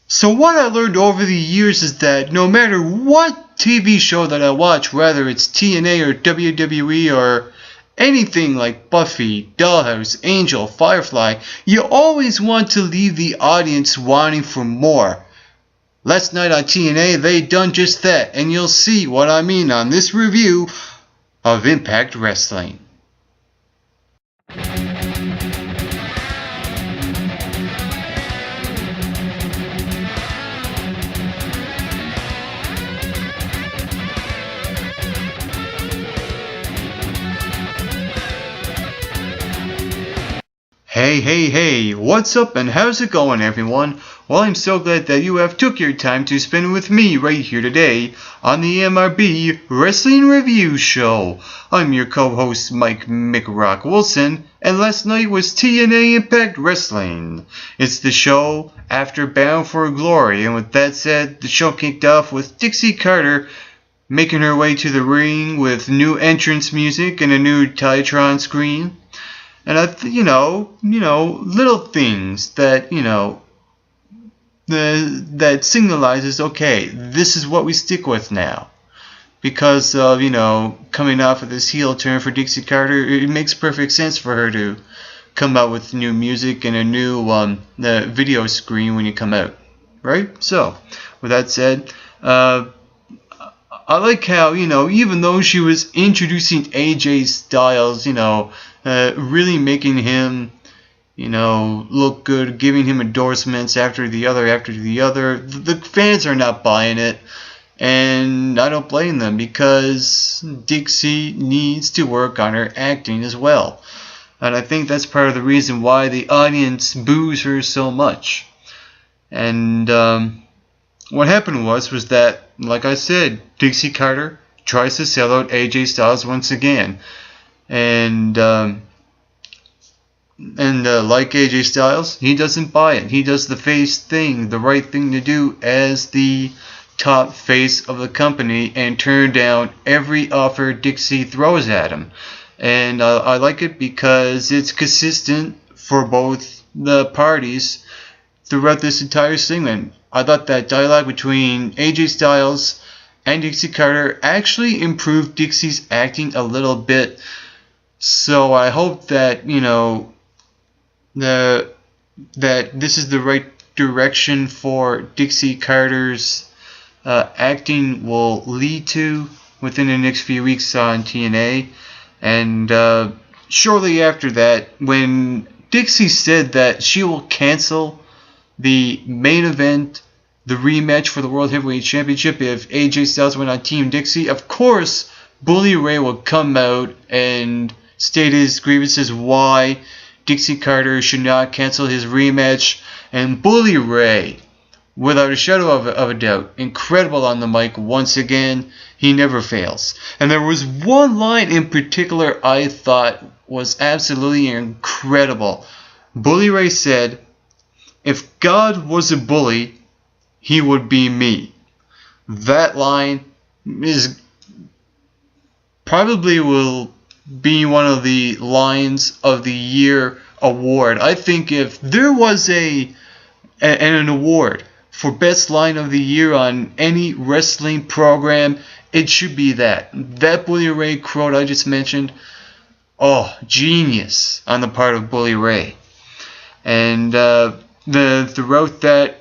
So what I learned over the years is that no matter what TV show that I watch, whether it's TNA or WWE or anything like Buffy, Dollhouse, Angel, Firefly, you always want to leave the audience wanting for more. Last night on TNA, they done just that, and you'll see what I mean on this review of Impact Wrestling. Hey, what's up and how's it going, everyone? Well, I'm so glad that you have took your time to spend with me right here today on the MRB Wrestling Review Show. I'm your co-host Mike McRock Wilson, and last night was TNA Impact Wrestling. It's the show after Bound for Glory, and with that said, the show kicked off with Dixie Carter making her way to the ring with new entrance music and a new Titantron screen. And little things that, that signalizes, okay, this is what we stick with now. Because of, coming off of this heel turn for Dixie Carter, it makes perfect sense for her to come out with new music and a new video screen when you come out, right? So, with that said, I like how, even though she was introducing AJ Styles, really making him, look good, giving him endorsements after the other. The fans are not buying it, and I don't blame them because Dixie needs to work on her acting as well. And I think that's part of the reason why the audience boos her so much. And what happened was that, like I said, Dixie Carter tries to sell out AJ Styles once again. And like AJ Styles, he doesn't buy it. He does the face thing, the right thing to do as the top face of the company, and turn down every offer Dixie throws at him. And I like it because it's consistent for both the parties throughout this entire segment. I thought that dialogue between AJ Styles and Dixie Carter actually improved Dixie's acting a little bit. So I hope that, that this is the right direction for Dixie Carter's acting will lead to within the next few weeks on TNA. And shortly after that, when Dixie said that she will cancel the main event, the rematch for the World Heavyweight Championship, if AJ Styles went on Team Dixie, of course Bully Ray will come out and state his grievances why Dixie Carter should not cancel his rematch. And Bully Ray, without a shadow of a doubt, incredible on the mic once again. He never fails. And there was one line in particular I thought was absolutely incredible. Bully Ray said, "If God was a bully, he would be me." That line is probably will be one of the lines of the year award. I think if there was an award for best line of the year on any wrestling program, it should be that. That Bully Ray quote I just mentioned, genius on the part of Bully Ray. And throughout that,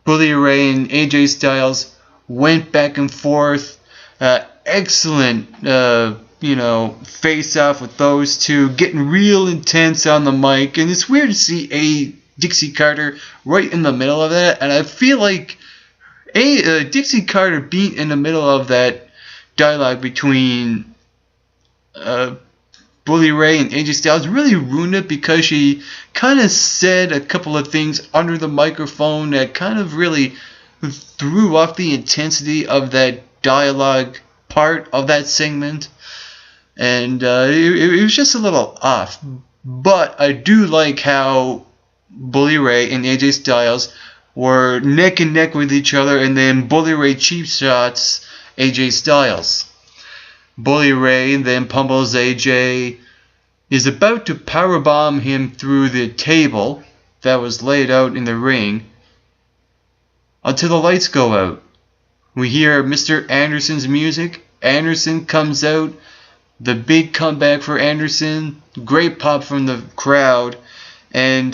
Bully Ray and AJ Styles went back and forth. Excellent, face off with those two, getting real intense on the mic. And it's weird to see Dixie Carter right in the middle of that. And I feel like Dixie Carter being in the middle of that dialogue between Bully Ray and AJ Styles really ruined it, because she kind of said a couple of things under the microphone that kind of really threw off the intensity of that dialogue part of that segment. And it was just a little off. But I do like how Bully Ray and AJ Styles were neck and neck with each other, and then Bully Ray cheap shots AJ Styles. Bully Ray then pummels AJ, is about to powerbomb him through the table that was laid out in the ring. until the lights go out. We hear Mr. Anderson's music. Anderson comes out. The big comeback for Anderson. Great pop from the crowd. And,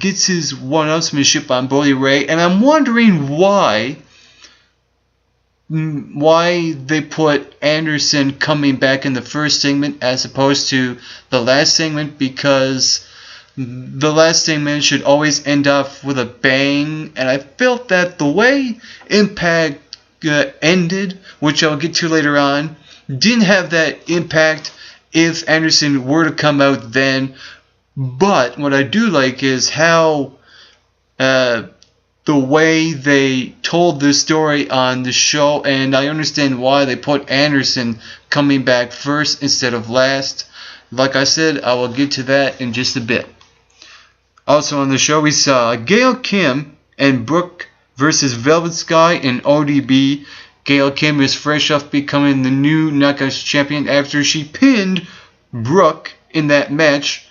gets his one-upsmanship on Bully Ray. And I'm wondering why they put Anderson coming back in the first segment as opposed to the last segment, because the last segment should always end off with a bang, and I felt that the way Impact ended, which I'll get to later on, didn't have that impact if Anderson were to come out then. But what I do like is how the way they told this story on the show, and I understand why they put Anderson coming back first instead of last. Like I said, I will get to that in just a bit. Also on the show, we saw Gail Kim and Brooke versus Velvet Sky and ODB. Gail Kim is fresh off becoming the new Knockouts champion after she pinned Brooke in that match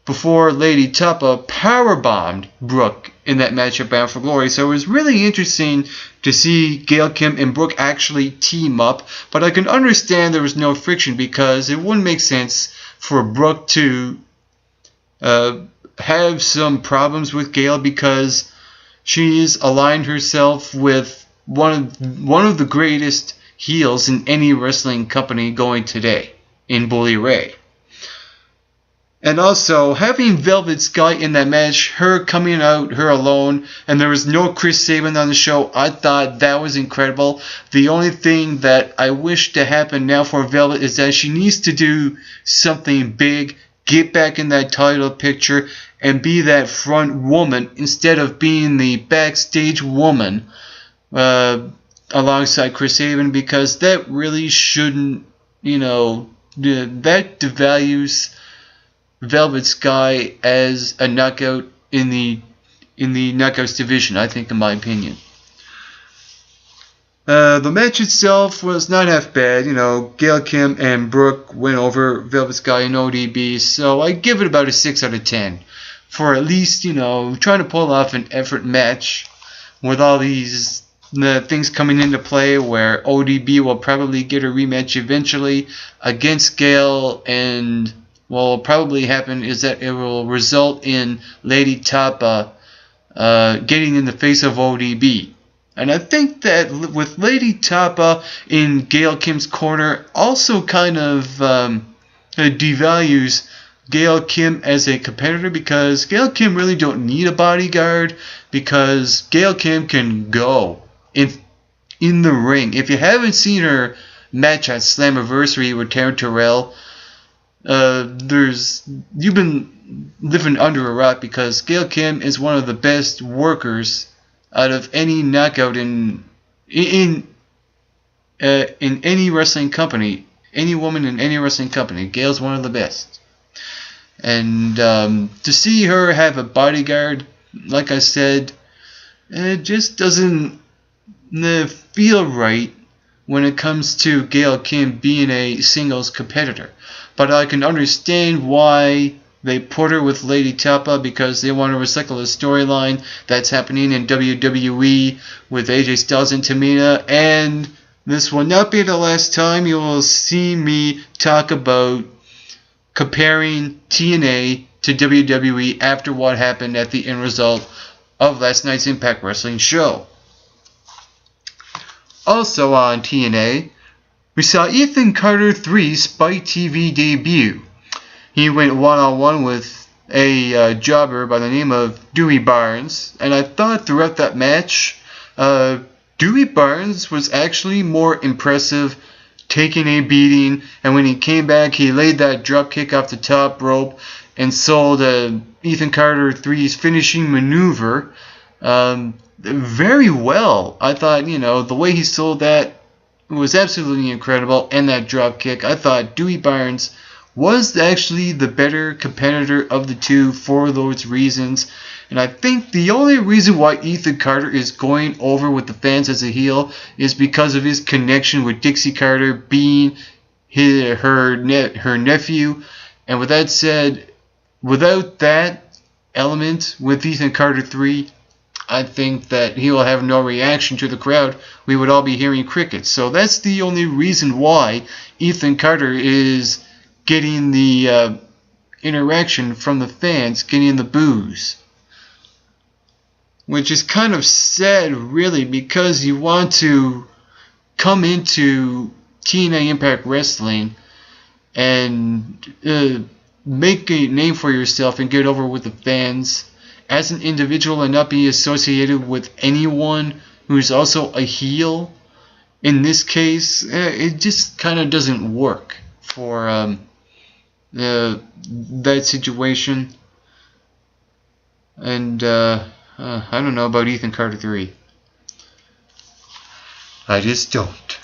before Lady Tapa powerbombed Brooke in that match at Bound for Glory. So it was really interesting to see Gail Kim and Brooke actually team up. But I can understand there was no friction, because it wouldn't make sense for Brooke to have some problems with Gail, because she's aligned herself with one of the greatest heels in any wrestling company going today, in Bully Ray. And also, having Velvet Sky in that match, her coming out, her alone, and there was no Chris Sabin on the show, I thought that was incredible. The only thing that I wish to happen now for Velvet is that she needs to do something big, get back in that title picture, and be that front woman instead of being the backstage woman alongside Chris Sabin, because that really shouldn't, that devalues Velvet Sky as a knockout in the knockouts division, I think, in my opinion. The match itself was not half bad. Gail Kim and Brooke went over Velvet Sky and ODB, so I give it about a 6 out of 10 for at least, trying to pull off an effort match with all these things coming into play, where ODB will probably get a rematch eventually against Gail, and what will probably happen is that it will result in Lady Tapa getting in the face of ODB. And I think that with Lady Tapa in Gail Kim's corner also kind of devalues Gail Kim as a competitor, because Gail Kim really don't need a bodyguard, because Gail Kim can go in the ring. If you haven't seen her match at Slammiversary with Taryn Terrell, you've been living under a rock, because Gail Kim is one of the best workers out of any knockout in any wrestling company. Any woman in any wrestling company, Gail's one of the best. And to see her have a bodyguard, like I said, it just doesn't feel right when it comes to Gail Kim being a singles competitor. But I can understand why they put her with Lady Tapa, because they want to recycle the storyline that's happening in WWE with AJ Styles and Tamina. And this will not be the last time you will see me talk about comparing TNA to WWE after what happened at the end result of last night's Impact Wrestling show. Also on TNA, we saw Ethan Carter 3's Spike TV debut. He went one-on-one with a jobber by the name of Dewey Barnes, and I thought throughout that match, Dewey Barnes was actually more impressive, taking a beating, and when he came back, he laid that drop kick off the top rope and sold Ethan Carter 3's finishing maneuver very well. I thought, the way he sold that was absolutely incredible, and that drop kick. I thought Dewey Barnes was actually the better competitor of the two for those reasons. And I think the only reason why Ethan Carter is going over with the fans as a heel is because of his connection with Dixie Carter being her nephew. And with that said, without that element with Ethan Carter 3, I think that he will have no reaction to the crowd. We would all be hearing crickets. So that's the only reason why Ethan Carter is getting the interaction from the fans, getting the boos. Which is kind of sad, really, because you want to come into TNA Impact Wrestling and make a name for yourself and get over with the fans as an individual and not be associated with anyone who's also a heel. In this case, it just kind of doesn't work for that situation. And I don't know about Ethan Carter 3. I just don't.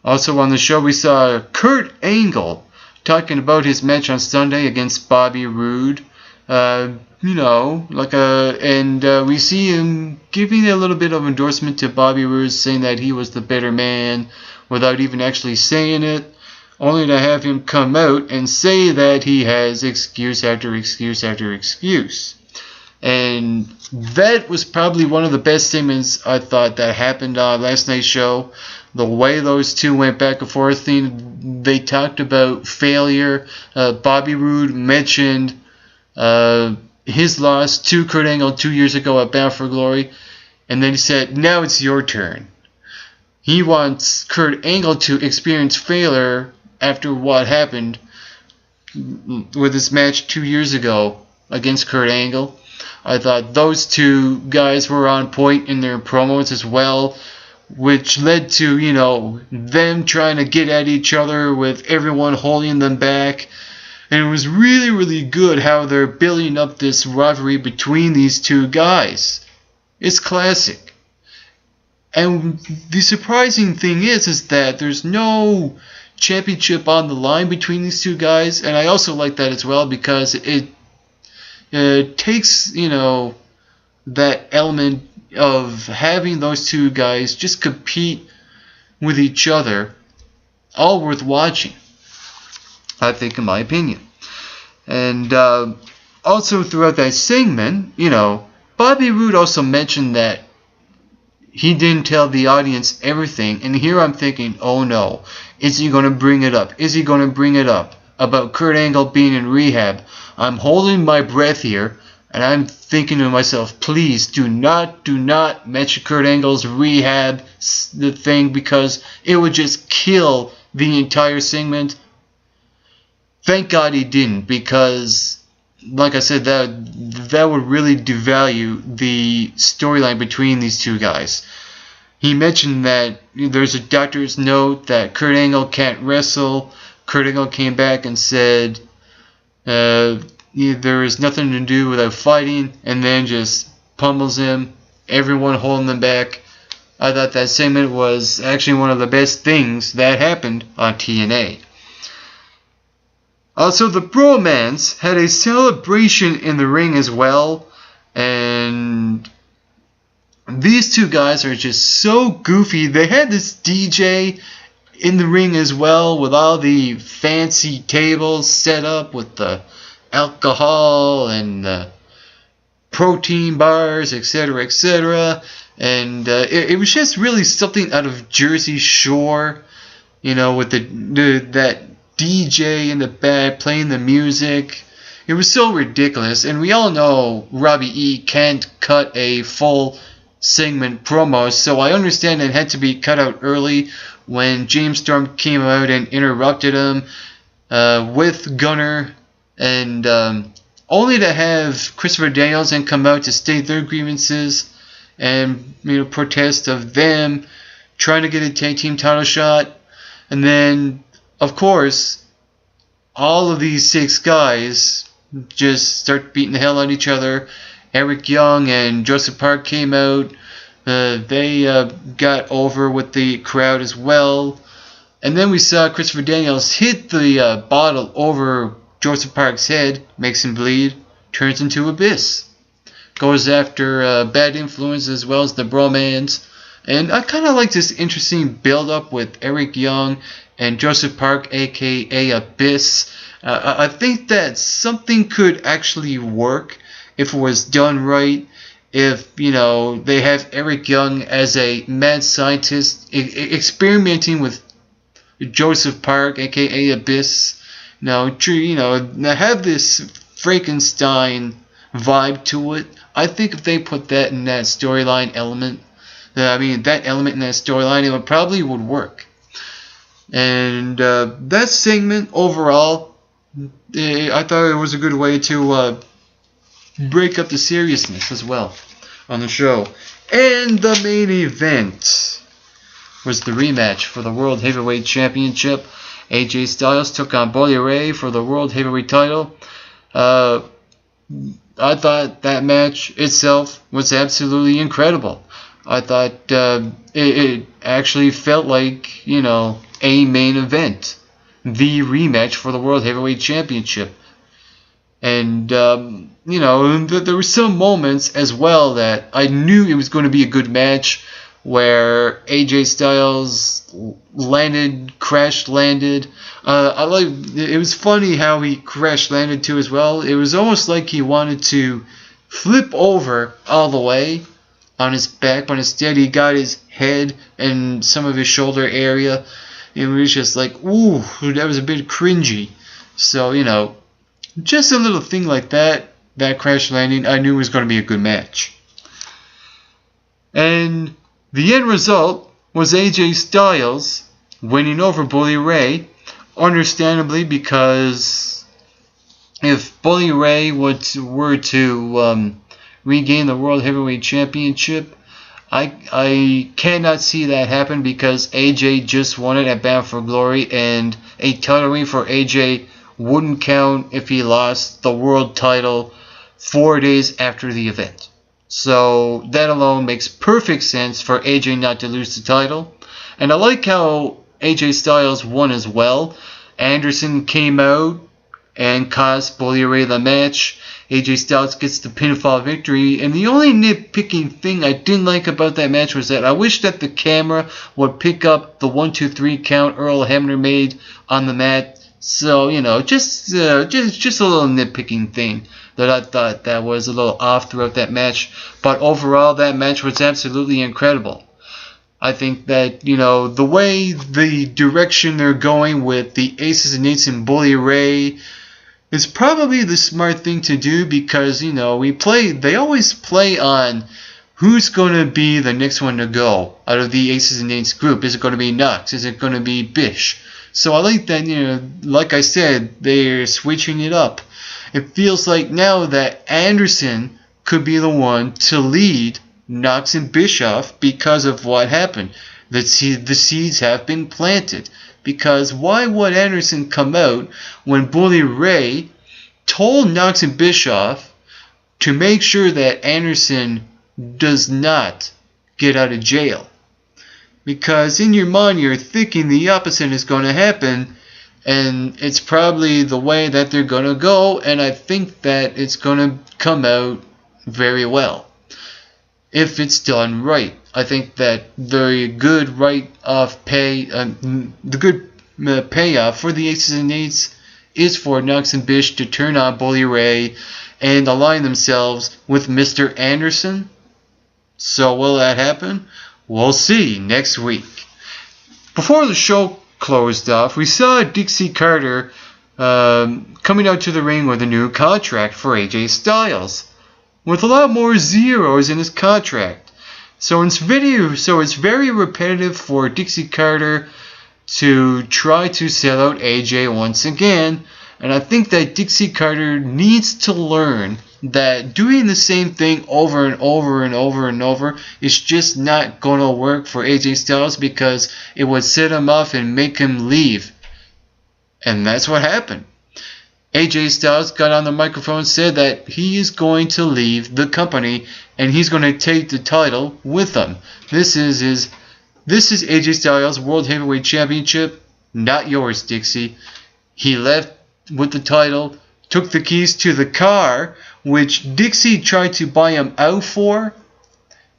Also on the show, we saw Kurt Angle talking about his match on Sunday against Bobby Roode. And we see him giving a little bit of endorsement to Bobby Roode, saying that he was the better man without even actually saying it, only to have him come out and say that he has excuse after excuse after excuse. And that was probably one of the best segments I thought that happened on last night's show. The way those two went back and forth, they talked about failure. Bobby Roode mentioned his loss to Kurt Angle 2 years ago at Bound for Glory, and then he said, now it's your turn. He wants Kurt Angle to experience failure after what happened with his match 2 years ago against Kurt Angle. I thought those two guys were on point in their promos as well, which led to, them trying to get at each other with everyone holding them back. And it was really, really good how they're building up this rivalry between these two guys. It's classic. And the surprising thing is that there's no championship on the line between these two guys. And I also like that as well, because it takes, that element of having those two guys just compete with each other, all worth watching, I think, in my opinion. And also throughout that segment, Bobby Roode also mentioned that he didn't tell the audience everything. And here I'm thinking, oh no, is he going to bring it up? Is he going to bring it up about Kurt Angle being in rehab? I'm holding my breath here, and I'm thinking to myself, please do not mention Kurt Angle's rehab thing, because it would just kill the entire segment. Thank God he didn't, because, like I said, that would really devalue the storyline between these two guys. He mentioned that there's a doctor's note that Kurt Angle can't wrestle. Kurt Angle came back and said there is nothing to do without fighting, and then just pummels him, everyone holding them back. I thought that segment was actually one of the best things that happened on TNA. Also, the Bromans had a celebration in the ring as well, and these two guys are just so goofy. They had this DJ in the ring as well, with all the fancy tables set up with the alcohol and the protein bars, etc., etc. And it was just really something out of Jersey Shore, with that DJ in the back playing the music. It was so ridiculous. And we all know Robbie E can't cut a full segment promo, so I understand it had to be cut out early when James Storm came out and interrupted him with Gunner, and only to have Christopher Daniels and come out to state their grievances and protest of them trying to get a tag team title shot. And then, of course, all of these 6 guys just start beating the hell out of each other. Eric Young and Joseph Park came out. They got over with the crowd as well. And then we saw Christopher Daniels hit the bottle over Joseph Park's head, makes him bleed, turns into Abyss. Goes after Bad Influence as well as the Bromans. And I kind of like this interesting build-up with Eric Young and Joseph Park, a.k.a. Abyss. I think that something could actually work if it was done right, if, they have Eric Young as a mad scientist experimenting with Joseph Park, aka Abyss, have this Frankenstein vibe to it. I think if they put that in that storyline element, that element in that storyline, it probably would work. And that segment overall, I thought it was a good way to break up the seriousness as well on the show. And the main event was the rematch for the World Heavyweight Championship. AJ Styles took on Bully Ray for the World Heavyweight title. I thought that match itself was absolutely incredible. I thought it actually felt like, a main event. The rematch for the World Heavyweight Championship. And, there were some moments as well that I knew it was going to be a good match, where AJ Styles crash landed. It was funny how he crash landed too as well. It was almost like he wanted to flip over all the way on his back, but instead he got his head and some of his shoulder area. It was just like, ooh, that was a bit cringy. So, just a little thing like that crash landing, I knew was going to be a good match. And the end result was AJ Styles winning over Bully Ray, understandably, because if Bully Ray were to regain the World Heavyweight Championship, I cannot see that happen, because AJ just won it at Bound for Glory, and a title reign for AJ wouldn't count if he lost the world title 4 days after the event. So that alone makes perfect sense for AJ not to lose the title. And I like how AJ Styles won as well. Anderson came out and cost Bully Ray the match. AJ Styles gets the pinfall victory. And the only nitpicking thing I didn't like about that match was that I wish that the camera would pick up the 1-2-3 count Earl Hebner made on the mat. So, just a little nitpicking thing that I thought that was a little off throughout that match. But overall, that match was absolutely incredible. I think that, the way, the direction they're going with the Aces and Eights and Bully Ray is probably the smart thing to do, because, they always play on who's going to be the next one to go out of the Aces and Eights group. Is it going to be Knox? Is it going to be Bish? So I like that, like I said, they're switching it up. It feels like now that Anderson could be the one to lead Knox and Bischoff because of what happened. The seeds have been planted. Because why would Anderson come out when Bully Ray told Knox and Bischoff to make sure that Anderson does not get out of jail? Because in your mind you're thinking the opposite is going to happen, and it's probably the way that they're going to go, and I think that it's going to come out very well if it's done right. I think that the good payoff for the Aces and Eights is for Knox and Bish to turn on Bully Ray and align themselves with Mr. Anderson. So will that happen? We'll see next week. Before the show closed off, we saw Dixie Carter coming out to the ring with a new contract for AJ Styles, with a lot more zeros in his contract. So it's very repetitive for Dixie Carter to try to sell out AJ once again, and I think that Dixie Carter needs to learn that doing the same thing over and over and over and over is just not going to work for AJ Styles, because it would set him off and make him leave. And that's what happened. AJ Styles got on the microphone and said that he is going to leave the company and he's going to take the title with him. This is AJ Styles' World Heavyweight Championship, not yours, Dixie. He left with the title, took the keys to the car, which Dixie tried to buy him out for,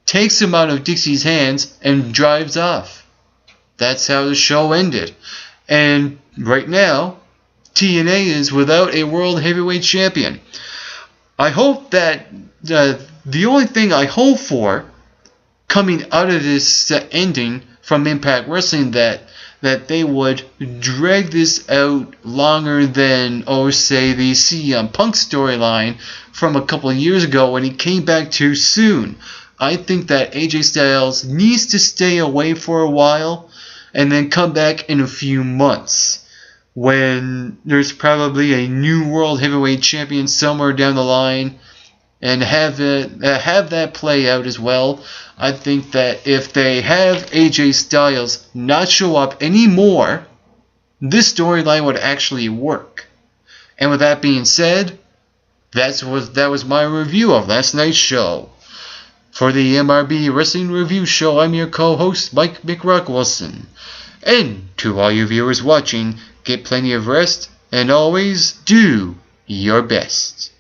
takes him out of Dixie's hands, and drives off. That's how the show ended. And right now, TNA is without a World Heavyweight Champion. I hope that the only thing I hope for coming out of this ending from Impact Wrestling that they would drag this out longer than, say, the CM Punk storyline from a couple of years ago when he came back too soon. I think that AJ Styles needs to stay away for a while and then come back in a few months when there's probably a new World Heavyweight Champion somewhere down the line, and have that play out as well. I think that if they have AJ Styles not show up anymore, this storyline would actually work. And with that being said, that was my review of last night's show. For the MRB Wrestling Review Show, I'm your co-host, Mike McRock-Wilson. And to all you viewers watching, get plenty of rest, and always do your best.